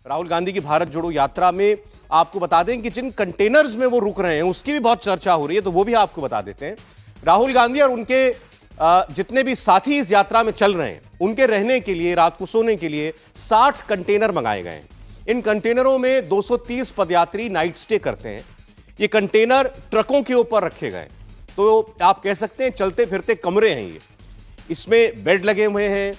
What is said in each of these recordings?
राहुल गांधी की भारत जोड़ो यात्रा में आपको बता दें कि जिन कंटेनर्स में वो रुक रहे हैं उसकी भी बहुत चर्चा हो रही है, तो वो भी आपको बता देते हैं। राहुल गांधी और उनके जितने भी साथी इस यात्रा में चल रहे हैं, उनके रहने के लिए, रात को सोने के लिए 60 कंटेनर मंगाए गए हैं। इन कंटेनरों में 230 पदयात्री नाइट स्टे करते हैं। ये कंटेनर ट्रकों के ऊपर रखे गए, तो आप कह सकते हैं चलते फिरते कमरे हैं ये। इसमें बेड लगे हुए हैं,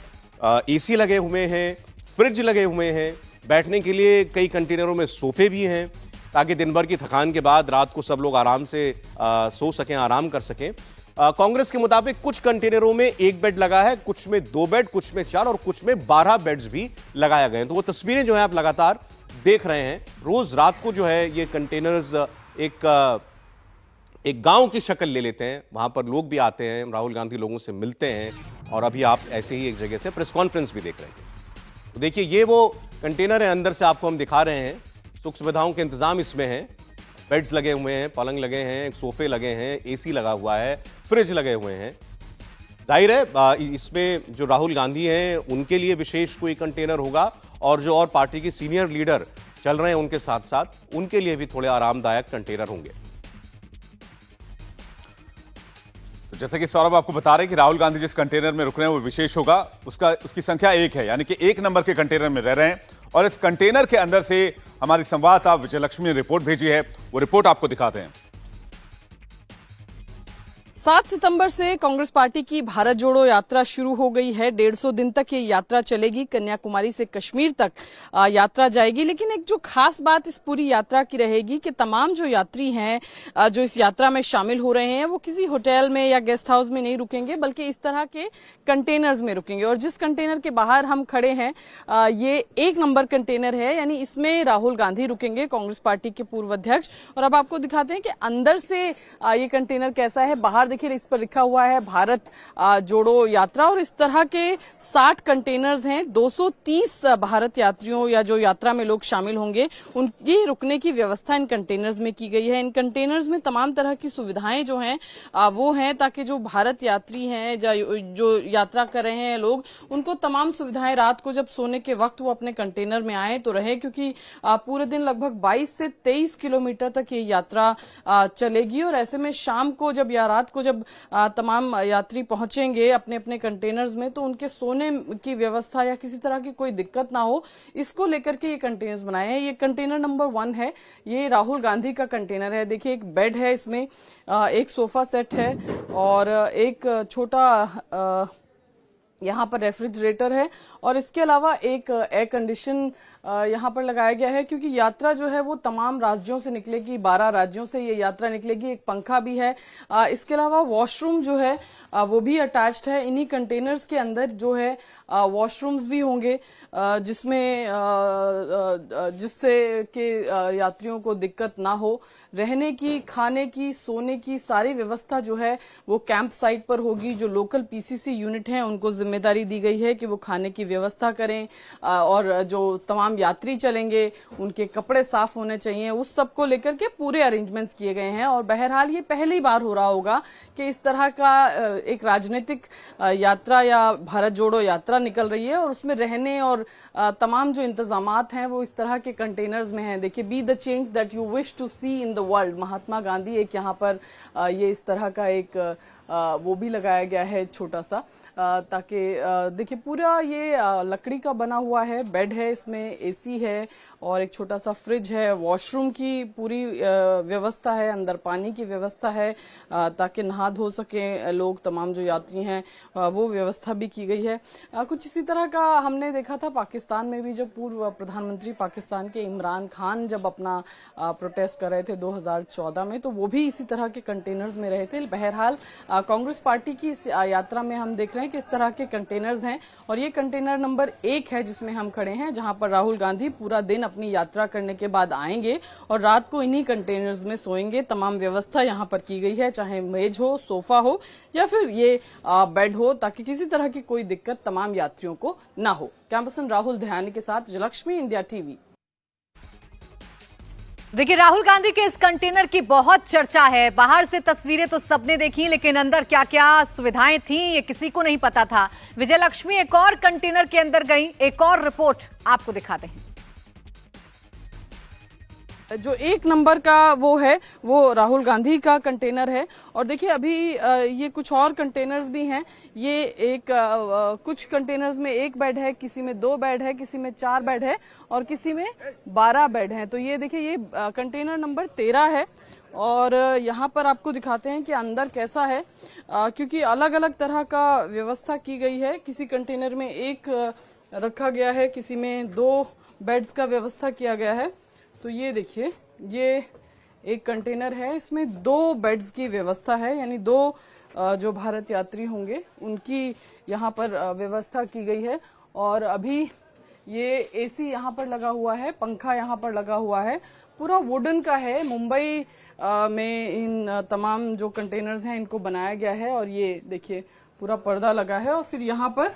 एसी लगे हुए हैं, फ्रिज लगे हुए हैं, बैठने के लिए कई कंटेनरों में सोफे भी हैं, ताकि दिन भर की थकान के बाद रात को सब लोग आराम से सो सकें, आराम कर सकें। कांग्रेस के मुताबिक कुछ कंटेनरों में 1 बेड लगा है, कुछ में 2 बेड, कुछ में 4 और कुछ में 12 बेड्स भी लगाए गए हैं। तो वो तस्वीरें जो है आप लगातार देख रहे हैं। रोज रात को जो है ये कंटेनर्स एक गांव की शक्ल ले लेते हैं, वहां पर लोग भी आते हैं, राहुल गांधी लोगों से मिलते हैं, और अभी आप ऐसे ही एक जगह से प्रेस कॉन्फ्रेंस भी देख रहे हैं। तो देखिए ये वो कंटेनर है, अंदर से आपको हम दिखा रहे हैं। सुख सुविधाओं के इंतजाम इसमें हैं, बेड्स लगे हुए हैं, पलंग लगे हैं, सोफे लगे हैं, एसी लगा हुआ है, फ्रिज लगे हुए हैं। जाहिर है इसमें जो राहुल गांधी हैं उनके लिए विशेष कोई कंटेनर होगा, और जो और पार्टी की सीनियर लीडर चल रहे हैं उनके साथ साथ उनके लिए भी थोड़े आरामदायक कंटेनर होंगे। तो जैसे कि सौरभ आपको बता रहे हैं कि राहुल गांधी जिस कंटेनर में रुक रहे हैं वो विशेष होगा, उसकी संख्या 1 है, यानी कि 1 नंबर के कंटेनर में रह रहे हैं। और इस कंटेनर के अंदर से हमारी संवाददाता विजयलक्ष्मी ने रिपोर्ट भेजी है, वो रिपोर्ट आपको दिखाते हैं। 7 सितंबर से कांग्रेस पार्टी की भारत जोड़ो यात्रा शुरू हो गई है। 150 दिन तक ये यात्रा चलेगी, कन्याकुमारी से कश्मीर तक यात्रा जाएगी। लेकिन एक जो खास बात इस पूरी यात्रा की रहेगी कि तमाम जो यात्री हैं जो इस यात्रा में शामिल हो रहे हैं वो किसी होटल में या गेस्ट हाउस में नहीं रुकेंगे, बल्कि इस तरह के कंटेनर्स में रुकेंगे। और जिस कंटेनर के बाहर हम खड़े हैं ये 1 नंबर कंटेनर है, यानी इसमें राहुल गांधी रुकेंगे, कांग्रेस पार्टी के पूर्व अध्यक्ष। और अब आपको दिखाते हैं कि अंदर से ये कंटेनर कैसा है। बाहर देखिए इस पर लिखा हुआ है भारत जोड़ो यात्रा, और इस तरह के 60 कंटेनर्स हैं। 230 भारत यात्रियों या जो यात्रा में लोग शामिल होंगे उनकी रुकने की व्यवस्था इन कंटेनर्स में की गई है। इन कंटेनर्स में तमाम तरह की सुविधाएं जो हैं वो हैं, ताकि जो भारत यात्री हैं जो यात्रा कर रहे हैं लोग, उनको तमाम सुविधाएं रात को जब सोने के वक्त वो अपने कंटेनर में आए तो रहे, क्योंकि पूरे दिन लगभग 22 से 23 किलोमीटर तक ये यात्रा चलेगी। और ऐसे में शाम को जब या रात को जब तमाम यात्री पहुंचेंगे अपने अपने कंटेनर्स में, तो उनके सोने की व्यवस्था या किसी तरह की कोई दिक्कत ना हो, इसको लेकर के ये कंटेनर्स बनाए हैं। ये कंटेनर नंबर 1 है, ये राहुल गांधी का कंटेनर है। देखिए एक बेड है इसमें, एक सोफा सेट है, और एक छोटा यहाँ पर रेफ्रिजरेटर है, और इसके अलावा एक एयर कंडीशन यहाँ पर लगाया गया है, क्योंकि यात्रा जो है वो तमाम राज्यों से निकलेगी, 12 राज्यों से ये यात्रा निकलेगी। एक पंखा भी है, इसके अलावा वॉशरूम जो है वो भी अटैच्ड है। इन्हीं कंटेनर्स के अंदर जो है वॉशरूम्स भी होंगे, जिसमें जिससे कि यात्रियों को दिक्कत ना हो। रहने की, खाने की, सोने की सारी व्यवस्था जो है वो कैंप साइट पर होगी। जो लोकल पीसीसी यूनिट हैं उनको जिम्मेदारी दी गई है कि वो खाने की व्यवस्था करें, और जो तमाम यात्री चलेंगे उनके कपड़े साफ होने चाहिए, उस सब को लेकर के पूरे अरेंजमेंट्स किए गए हैं। और बहरहाल ये पहली बार हो रहा होगा कि इस तरह का एक राजनीतिक यात्रा या भारत जोड़ो यात्रा निकल रही है, और उसमें रहने और तमाम जो इंतजामात हैं वो इस तरह के कंटेनर्स में हैं। देखिए, be the change that you wish to see in the world, Mahatma Gandhi, एक यहाँ पर ये इस तरह का एक वो भी लगाया गया है छोटा सा, ताकि देखिए पूरा ये लकड़ी का बना हुआ है। बेड है, इसमें एसी है, और एक छोटा सा फ्रिज है। वॉशरूम की पूरी व्यवस्था है, अंदर पानी की व्यवस्था है ताकि नहा धो सके लोग, तमाम जो यात्री हैं वो व्यवस्था भी की गई है। कुछ इसी तरह का हमने देखा था पाकिस्तान में भी, जब पूर्व प्रधानमंत्री पाकिस्तान के इमरान खान जब अपना प्रोटेस्ट कर रहे थे 2014 में, तो वो भी इसी तरह के कंटेनर्स में रहे थे। बहरहाल कांग्रेस पार्टी की इस यात्रा में हम देख रहे हैं कि इस तरह के कंटेनर्स हैं, और ये कंटेनर नंबर 1 है जिसमें हम खड़े हैं, जहां पर राहुल गांधी पूरा दिन अपनी यात्रा करने के बाद आएंगे और रात को इन्हीं कंटेनर्स में सोएंगे। तमाम व्यवस्था यहां पर की गई है, चाहे मेज हो, सोफा हो या फिर ये बेड हो, ताकि किसी तरह की कोई दिक्कत तमाम यात्रियों को ना हो। कैमरा पर्सन राहुल दयानी के साथ विजयलक्ष्मी, इंडिया टीवी। देखिए, राहुल गांधी के इस कंटेनर की बहुत चर्चा है। बाहर से तस्वीरें तो सबने देखी, लेकिन अंदर क्या क्या सुविधाएं थी ये किसी को नहीं पता था। विजयलक्ष्मी एक और कंटेनर के अंदर गई, एक और रिपोर्ट आपको दिखाते हैं। जी, बिल्कुल। जो 1 नंबर का वो है वो राहुल गांधी का कंटेनर है। और देखिए अभी ये कुछ और कंटेनर्स भी हैं। ये कुछ कंटेनर्स में 1 बेड है, किसी में 2 बेड है, किसी में 4 बेड है और किसी में 12 बेड है। तो ये देखिए ये कंटेनर नंबर 13 है। और यहाँ पर आपको दिखाते हैं कि अंदर कैसा है, क्योंकि अलग अलग तरह का व्यवस्था की गई है। किसी कंटेनर में 1 रखा गया है, किसी में 2 बेड्स का व्यवस्था किया गया है। तो ये देखिए ये एक कंटेनर है, इसमें 2 बेड्स की व्यवस्था है, यानी 2 जो भारत यात्री होंगे उनकी यहाँ पर व्यवस्था की गई है। और अभी ये एसी यहाँ पर लगा हुआ है, पंखा यहाँ पर लगा हुआ है, पूरा वुडन का है। मुंबई में इन तमाम जो कंटेनर्स हैं इनको बनाया गया है। और ये देखिए पूरा पर्दा लगा है। और फिर यहाँ पर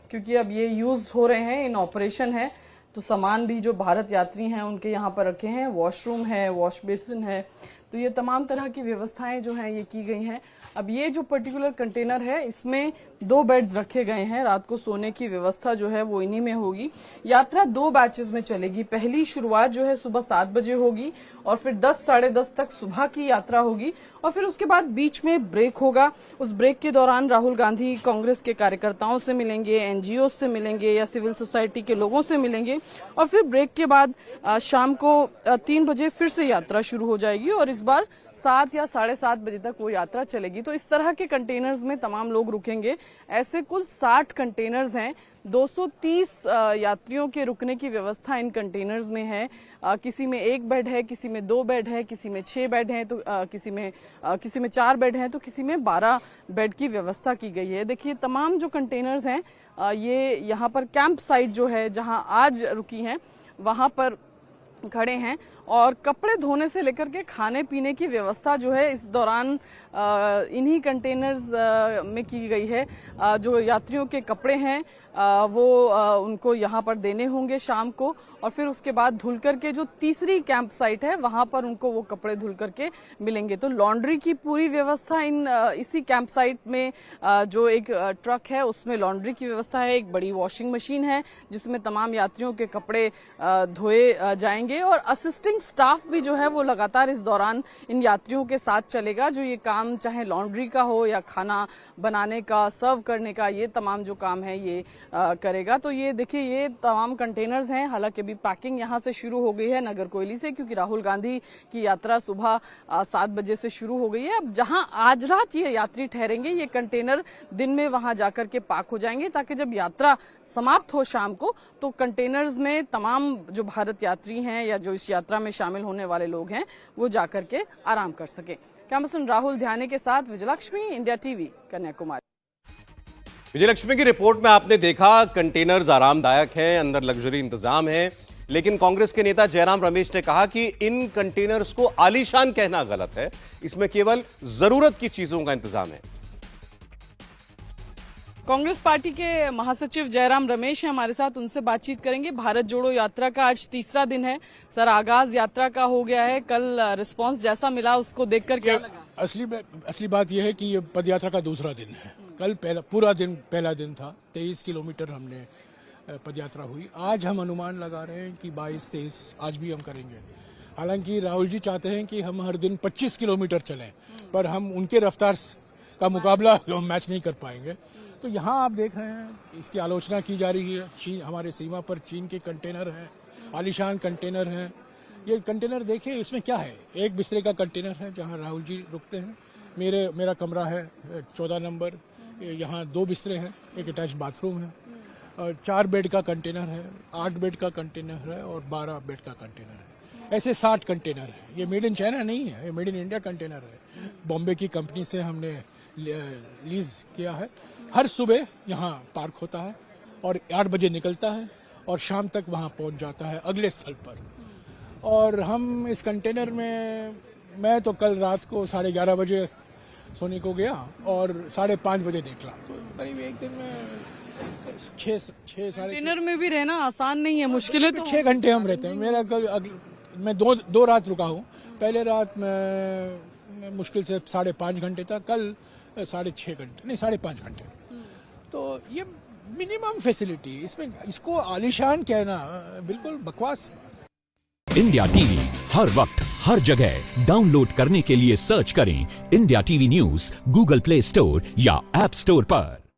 क्योंकि अब ये यूज हो रहे हैं, इन ऑपरेशन है, तो सामान भी जो भारत यात्री हैं उनके यहाँ पर रखे हैं। वॉशरूम है, वॉश बेसिन है, तो ये तमाम तरह की व्यवस्थाएं जो हैं ये की गई हैं। अब ये जो पर्टिकुलर कंटेनर है इसमें 2 बेड्स रखे गए हैं। रात को सोने की व्यवस्था जो है वो इन्हीं में होगी। यात्रा 2 बैचेस में चलेगी। पहली शुरुआत जो है सुबह 7 बजे होगी और फिर 10 साढ़े 10 तक सुबह की यात्रा होगी और फिर उसके बाद बीच में ब्रेक होगा। उस ब्रेक के दौरान राहुल गांधी कांग्रेस के कार्यकर्ताओं से मिलेंगे, एनजीओ से मिलेंगे या सिविल सोसाइटी के लोगों से मिलेंगे और फिर ब्रेक के बाद शाम को 3 बजे फिर से यात्रा शुरू हो जाएगी और इस बार 7 या साढ़े 7 बजे तक वो यात्रा चलेगी। तो इस तरह के कंटेनर्स में तमाम लोग रुकेंगे। ऐसे कुल 60 कंटेनर्स हैं। 230 यात्रियों के रुकने की व्यवस्था इन कंटेनर्स में है। किसी में 1 बेड है, किसी में 2 बेड है, किसी में 6 बेड है, तो किसी में 4 बेड है, तो किसी में 12 बेड की व्यवस्था की गई है। देखिए तमाम जो कंटेनर्स हैं ये यहाँ पर कैंप साइट जो है जहाँ आज रुकी हैं वहां पर खड़े हैं और कपड़े धोने से लेकर के खाने पीने की व्यवस्था जो है इस दौरान इन्हीं कंटेनर्स में की गई है। जो यात्रियों के कपड़े हैं वो उनको यहाँ पर देने होंगे शाम को और फिर उसके बाद धुल करके जो तीसरी कैंप साइट है वहां पर उनको वो कपड़े धुल करके मिलेंगे। तो लॉन्ड्री की पूरी व्यवस्था इसी कैंप साइट में जो एक ट्रक है उसमें लॉन्ड्री की व्यवस्था है। एक बड़ी वॉशिंग मशीन है जिसमें तमाम यात्रियों के कपड़े धोए जाएंगे और असिस्टिंग स्टाफ भी जो है वो लगातार इस दौरान इन यात्रियों के साथ चलेगा। जो ये काम चाहे लॉन्ड्री का हो या खाना बनाने का, सर्व करने का, ये तमाम जो काम है ये करेगा। तो ये देखिए ये तमाम कंटेनर्स हैं। हालांकि अभी पैकिंग यहाँ से शुरू हो गई है नगर कोयली से, क्योंकि राहुल गांधी की यात्रा सुबह 7 बजे से शुरू हो गई है। अब जहां आज रात ये यात्री ठहरेंगे ये कंटेनर दिन में वहां जाकर के पार्क हो जाएंगे ताकि जब यात्रा समाप्त हो शाम को तो कंटेनर्स में तमाम जो भारत यात्री हैं या जो इस यात्रा में शामिल होने वाले लोग हैं वो जाकर के आराम कर सके। कैमरामैन राहुल ध्याने के साथ विजयलक्ष्मी, इंडिया टीवी, कन्याकुमारी। विजयलक्ष्मी की रिपोर्ट में आपने देखा कंटेनर्स आरामदायक हैं, अंदर लग्जरी इंतजाम है, लेकिन कांग्रेस के नेता जयराम रमेश ने कहा कि इन कंटेनर्स को आलीशान कहना गलत है, इसमें केवल जरूरत की चीजों का इंतजाम है। कांग्रेस पार्टी के महासचिव जयराम रमेश हैं हमारे साथ, उनसे बातचीत करेंगे। भारत जोड़ो यात्रा का आज तीसरा दिन है सर, आगाज यात्रा का हो गया है। कल रिस्पांस जैसा मिला उसको देखकर क्या लगा? असली बात यह है कि ये पदयात्रा का दूसरा दिन है। कल पहला दिन था। 23 किलोमीटर हमने पदयात्रा हुई। आज हम अनुमान लगा रहे हैं कि 22-23 आज भी हम करेंगे। हालांकि राहुल जी चाहते हैं कि हम हर दिन 25 किलोमीटर चलें, पर हम उनके रफ्तार का मुकाबला मैच नहीं कर पाएंगे। तो यहाँ आप देख रहे हैं इसकी आलोचना की जा रही है। चीन, हमारे सीमा पर चीन के कंटेनर हैं, आलीशान कंटेनर हैं। ये कंटेनर देखिए इसमें क्या है, एक बिस्तरे का कंटेनर है जहाँ राहुल जी रुकते हैं। मेरा कमरा है 14 नंबर, यहाँ 2 बिस्तरे हैं, एक अटैच बाथरूम है और 4 बेड का कंटेनर है, 8 बेड का कंटेनर है और 12 बेड का कंटेनर है। ऐसे 60 कंटेनर है। ये मेड इन चाइना नहीं है, ये मेड इन इंडिया कंटेनर है। बॉम्बे की कंपनी से हमने लीज किया है। हर सुबह यहाँ पार्क होता है और 8 बजे निकलता है और शाम तक वहाँ पहुँच जाता है अगले स्थल पर। और हम इस कंटेनर में, मैं तो कल रात को 11:30 बजे सोने को गया और 5:30 बजे निकला। तो करीब एक दिन में 6 कंटेनर में भी रहना आसान नहीं है, मुश्किल है। तो 6 घंटे हम रहते हैं। मेरा कल मैं दो रात रुका हूँ। पहले रात में मुश्किल से 5.5 घंटे था, कल 6.5 घंटे, नहीं 5.5 घंटे। तो ये मिनिमम फैसिलिटी, इसमें इसको आलीशान कहना बिल्कुल बकवास। इंडिया टीवी हर वक्त हर जगह डाउनलोड करने के लिए सर्च करें India TV news Google play store या ऐप स्टोर पर।